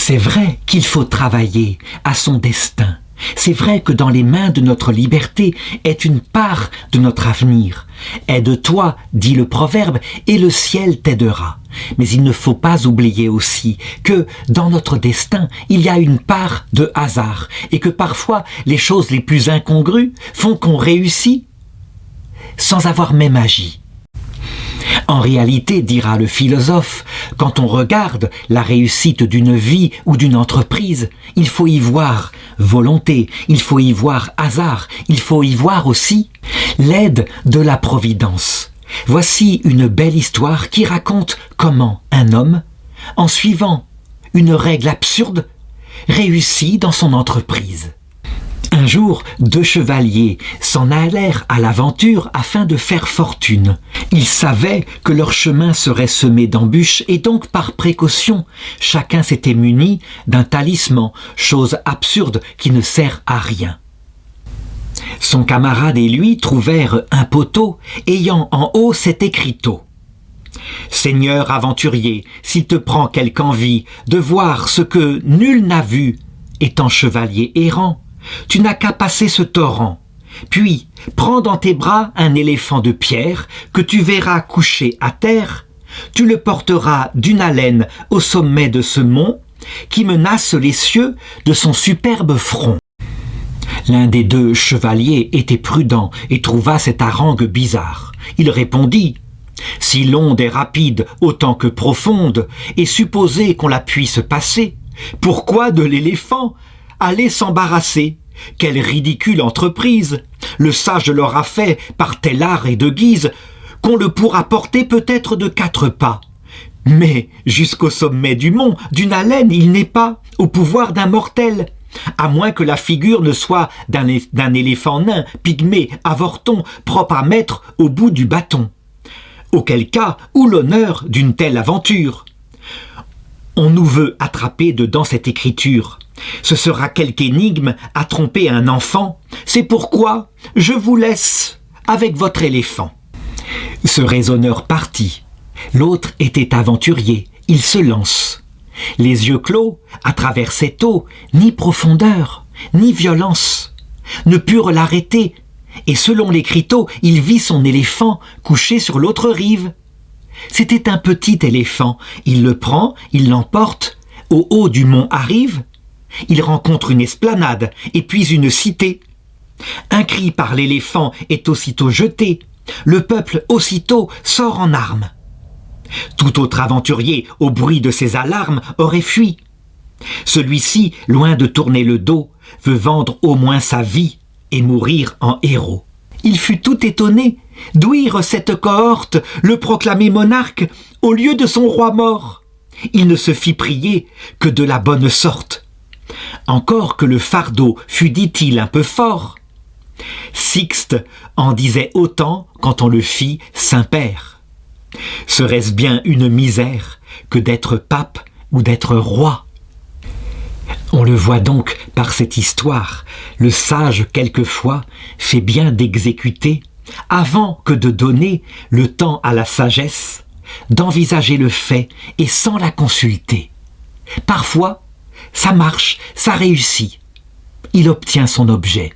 C'est vrai qu'il faut travailler à son destin. C'est vrai que dans les mains de notre liberté est une part de notre avenir. Aide-toi, dit le proverbe, et le ciel t'aidera. Mais il ne faut pas oublier aussi que dans notre destin, il y a une part de hasard et que parfois les choses les plus incongrues font qu'on réussit sans avoir même agi. En réalité, dira le philosophe, quand on regarde la réussite d'une vie ou d'une entreprise, il faut y voir volonté, il faut y voir hasard, il faut y voir aussi l'aide de la providence. Voici une belle histoire qui raconte comment un homme, en suivant une règle absurde, réussit dans son entreprise. Un jour, 2 chevaliers s'en allèrent à l'aventure afin de faire fortune. Ils savaient que leur chemin serait semé d'embûches et donc par précaution, chacun s'était muni d'un talisman, chose absurde qui ne sert à rien. Son camarade et lui trouvèrent un poteau ayant en haut cet écriteau. « Seigneur aventurier, s'il te prend quelque envie de voir ce que nul n'a vu, étant chevalier errant, tu n'as qu'à passer ce torrent. Puis, prends dans tes bras un éléphant de pierre que tu verras couché à terre. Tu le porteras d'une haleine au sommet de ce mont qui menace les cieux de son superbe front. » L'un des 2 chevaliers était prudent et trouva cette harangue bizarre. Il répondit « Si l'onde est rapide autant que profonde, et supposé qu'on la puisse passer, pourquoi de l'éléphant aller s'embarrasser? Quelle ridicule entreprise! Le sage l'aura fait par tel art et de guise qu'on le pourra porter peut-être de 4 pas. Mais jusqu'au sommet du mont, d'une haleine, il n'est pas au pouvoir d'un mortel, à moins que la figure ne soit d'un éléphant nain, pygmée, avorton, propre à mettre au bout du bâton. Auquel cas, où l'honneur d'une telle aventure? On nous veut attraper dedans cette écriture. Ce sera quelque énigme à tromper un enfant. C'est pourquoi je vous laisse avec votre éléphant. » Ce raisonneur partit. L'autre était aventurier. Il se lance. Les yeux clos, à travers cette eau, ni profondeur, ni violence, ne purent l'arrêter. Et selon l'écriteau, il vit son éléphant couché sur l'autre rive. C'était un petit éléphant. Il le prend, il l'emporte. Au haut du mont arrive. Il rencontre une esplanade et puis une cité. Un cri par l'éléphant est aussitôt jeté. Le peuple aussitôt sort en armes. Tout autre aventurier, au bruit de ces alarmes, aurait fui. Celui-ci, loin de tourner le dos, veut vendre au moins sa vie et mourir en héros. Il fut tout étonné d'ouïr cette cohorte le proclamer monarque au lieu de son roi mort. Il ne se fit prier que de la bonne sorte. Encore que le fardeau fût, dit-il, un peu fort, Sixte en disait autant quand on le fit Saint-Père. Serait-ce bien une misère que d'être pape ou d'être roi? On le voit donc par cette histoire, le sage quelquefois fait bien d'exécuter, avant que de donner le temps à la sagesse, d'envisager le fait et sans la consulter. Parfois, ça marche, ça réussit. Il obtient son objet.